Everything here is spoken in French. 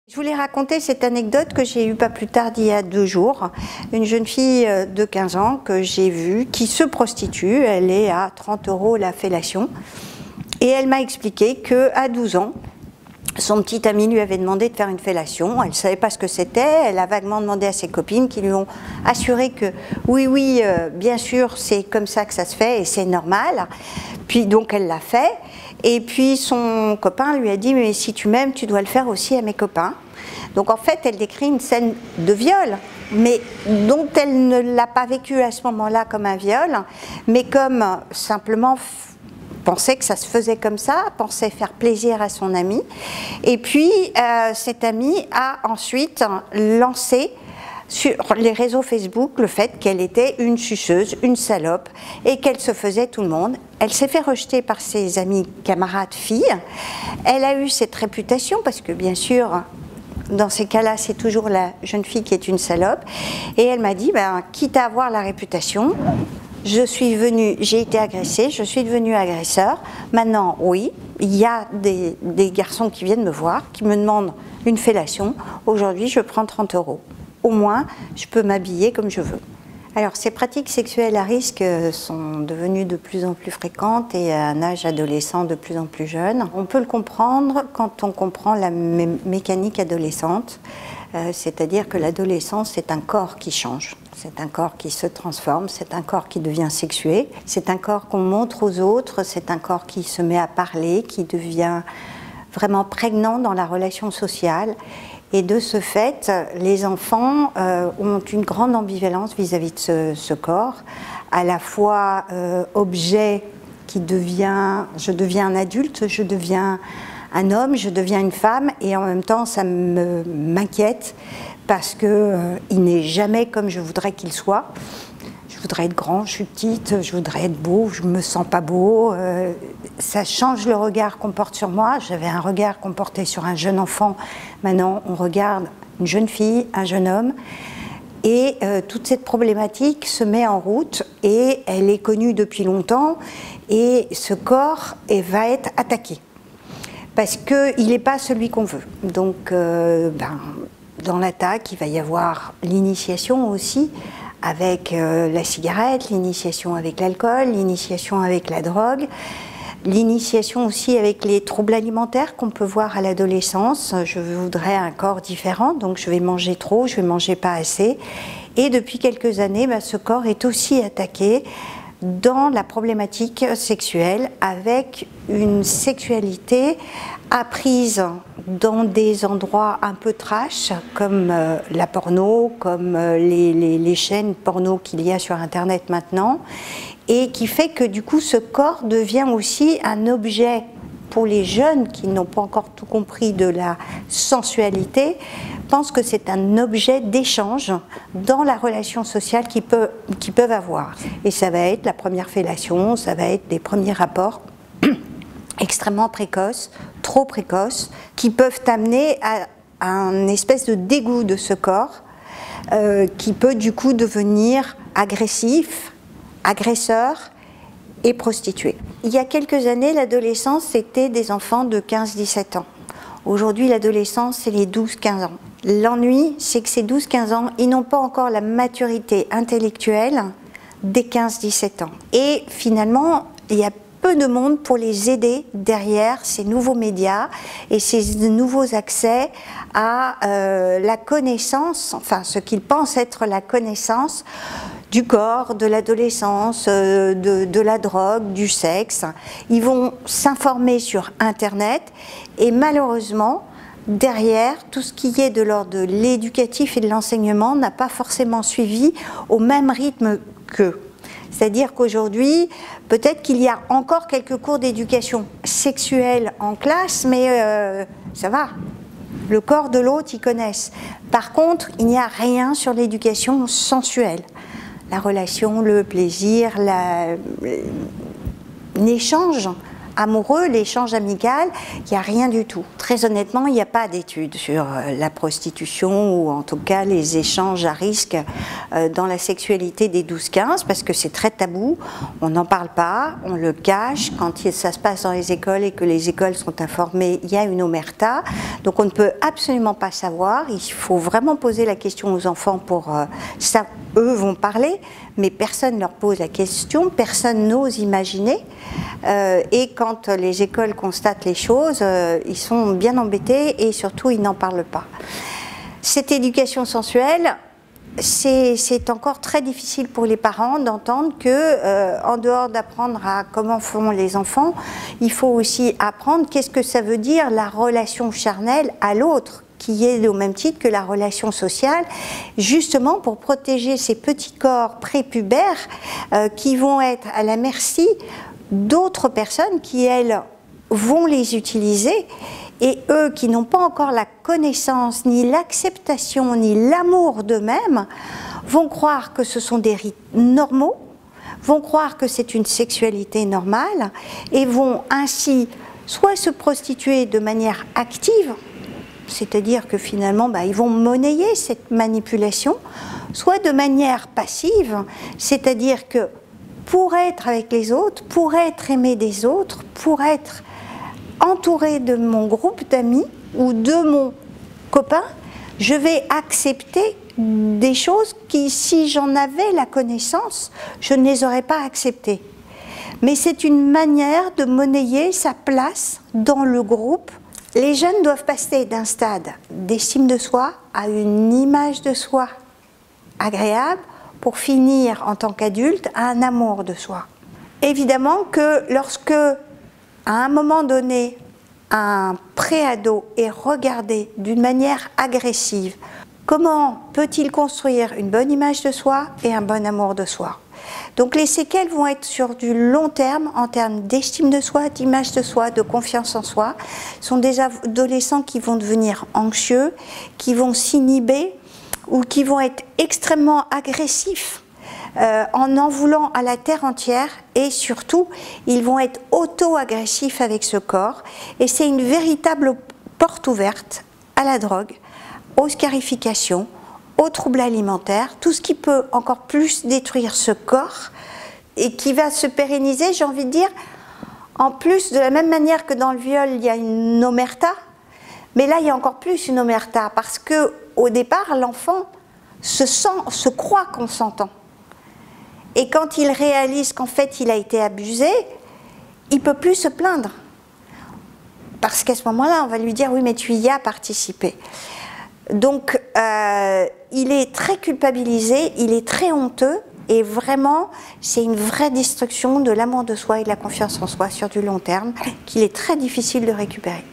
Je voulais raconter cette anecdote que j'ai eue pas plus tard d'il y a 2 jours. Une jeune fille de 15 ans que j'ai vue qui se prostitue. Elle est à 30 € la fellation. Et elle m'a expliqué qu'à 12 ans, son petit ami lui avait demandé de faire une fellation. Elle ne savait pas ce que c'était. Elle a vaguement demandé à ses copines qui lui ont assuré que oui, bien sûr, c'est comme ça que ça se fait et c'est normal. Puis donc elle l'a fait. Et puis son copain lui a dit « mais si tu m'aimes, tu dois le faire aussi à mes copains ». Donc en fait, elle décrit une scène de viol, mais dont elle ne l'a pas vécu à ce moment-là comme un viol, mais comme simplement pensait que ça se faisait comme ça, pensait faire plaisir à son ami. Et puis cet ami a ensuite lancé sur les réseaux Facebook le fait qu'elle était une suceuse, une salope, et qu'elle se faisait tout le monde. Elle s'est fait rejeter par ses amis camarades filles. Elle a eu cette réputation, parce que bien sûr, dans ces cas-là, c'est toujours la jeune fille qui est une salope. Et elle m'a dit, quitte à avoir la réputation, j'ai été agressée, je suis devenue agresseur. Maintenant, oui, il y a des garçons qui viennent me voir, qui me demandent une fellation. Aujourd'hui, je prends 30 €. Au moins, je peux m'habiller comme je veux. Alors, ces pratiques sexuelles à risque sont devenues de plus en plus fréquentes et à un âge adolescent de plus en plus jeune. On peut le comprendre quand on comprend la mécanique adolescente, c'est-à-dire que l'adolescence, c'est un corps qui change. C'est un corps qui se transforme, c'est un corps qui devient sexué, c'est un corps qu'on montre aux autres, c'est un corps qui se met à parler, qui devient vraiment prégnant dans la relation sociale. Et de ce fait, les enfants ont une grande ambivalence vis-à-vis de ce corps, à la fois objet qui devient, je deviens un adulte, je deviens un homme, je deviens une femme, et en même temps ça m'inquiète parce qu'il n'est jamais comme je voudrais qu'il soit. Je voudrais être grand, je suis petite, je voudrais être beau, je ne me sens pas beau. Ça change le regard qu'on porte sur moi. J'avais un regard qu'on portait sur un jeune enfant. Maintenant, on regarde une jeune fille, un jeune homme. Et toute cette problématique se met en route et elle est connue depuis longtemps. Et ce corps va être attaqué. Parce qu'il n'est pas celui qu'on veut. Donc, dans l'attaque, il va y avoir l'initiation aussi, avec la cigarette, l'initiation avec l'alcool, l'initiation avec la drogue, l'initiation aussi avec les troubles alimentaires qu'on peut voir à l'adolescence. Je voudrais un corps différent, donc je vais manger trop, je vais manger pas assez. Et depuis quelques années, ce corps est aussi attaqué dans la problématique sexuelle, avec une sexualité apprise dans des endroits un peu trash, comme la porno, comme les chaînes porno qu'il y a sur Internet maintenant, et qui fait que du coup ce corps devient aussi un objet pour les jeunes qui n'ont pas encore tout compris de la sensualité, pensent que c'est un objet d'échange dans la relation sociale qu'ils peuvent avoir. Et ça va être la première fellation, ça va être des premiers rapports extrêmement précoces, trop précoces, qui peuvent amener à un espèce de dégoût de ce corps qui peut du coup devenir agressif, agresseur et prostitué. Il y a quelques années, l'adolescence, c'était des enfants de 15-17 ans. Aujourd'hui, l'adolescence, c'est les 12-15 ans. L'ennui, c'est que ces 12-15 ans, ils n'ont pas encore la maturité intellectuelle des 15-17 ans. Et finalement, il y a peu de monde pour les aider derrière ces nouveaux médias et ces nouveaux accès à la connaissance, enfin ce qu'ils pensent être la connaissance du corps, de l'adolescence, de la drogue, du sexe. Ils vont s'informer sur Internet et malheureusement, derrière, tout ce qui est de l'ordre de l'éducatif et de l'enseignement n'a pas forcément suivi au même rythme qu'eux. C'est-à-dire qu'aujourd'hui, peut-être qu'il y a encore quelques cours d'éducation sexuelle en classe, mais ça va. Le corps de l'autre, ils connaissent. Par contre, il n'y a rien sur l'éducation sensuelle. La relation, le plaisir, l'échange amoureux, l'échange amical, il n'y a rien du tout. Très honnêtement, il n'y a pas d'études sur la prostitution ou en tout cas les échanges à risque dans la sexualité des 12-15 parce que c'est très tabou, on n'en parle pas, on le cache. Quand ça se passe dans les écoles et que les écoles sont informées, il y a une omerta. Donc on ne peut absolument pas savoir. Il faut vraiment poser la question aux enfants pour ça. Eux vont parler, mais personne ne leur pose la question, personne n'ose imaginer. Et quand les écoles constatent les choses, ils sont bien embêtés et surtout ils n'en parlent pas. Cette éducation sensuelle, c'est encore très difficile pour les parents d'entendre que, en dehors d'apprendre à comment font les enfants, il faut aussi apprendre qu'est-ce que ça veut dire la relation charnelle à l'autre, qui est au même titre que la relation sociale, justement pour protéger ces petits corps prépubères qui vont être à la merci d'autres personnes qui, elles, vont les utiliser. Et eux qui n'ont pas encore la connaissance, ni l'acceptation, ni l'amour d'eux-mêmes, vont croire que ce sont des rites normaux, vont croire que c'est une sexualité normale, et vont ainsi soit se prostituer de manière active, c'est-à-dire que finalement ils vont monnayer cette manipulation, soit de manière passive, c'est-à-dire que pour être avec les autres, pour être aimé des autres, pour être entouré de mon groupe d'amis ou de mon copain, je vais accepter des choses qui, si j'en avais la connaissance, je ne les aurais pas acceptées. Mais c'est une manière de monnayer sa place dans le groupe. Les jeunes doivent passer d'un stade d'estime de soi à une image de soi agréable pour finir en tant qu'adulte à un amour de soi. Évidemment que lorsque, à un moment donné, un préado est regardé d'une manière agressive, comment peut-il construire une bonne image de soi et un bon amour de soi? Donc les séquelles vont être sur du long terme, en termes d'estime de soi, d'image de soi, de confiance en soi. Ce sont des adolescents qui vont devenir anxieux, qui vont s'inhiber ou qui vont être extrêmement agressifs en voulant à la terre entière, et surtout, ils vont être auto-agressifs avec ce corps. Et c'est une véritable porte ouverte à la drogue, aux scarifications, aux troubles alimentaires, tout ce qui peut encore plus détruire ce corps et qui va se pérenniser, j'ai envie de dire, en plus, de la même manière que dans le viol, il y a une omerta, mais là, il y a encore plus une omerta, parce qu'au départ, l'enfant se croit consentant. Et quand il réalise qu'en fait, il a été abusé, il ne peut plus se plaindre. Parce qu'à ce moment-là, on va lui dire « oui, mais tu y as participé ». Donc, il est très culpabilisé, il est très honteux, et vraiment, c'est une vraie destruction de l'amour de soi et de la confiance en soi sur du long terme, qu'il est très difficile de récupérer.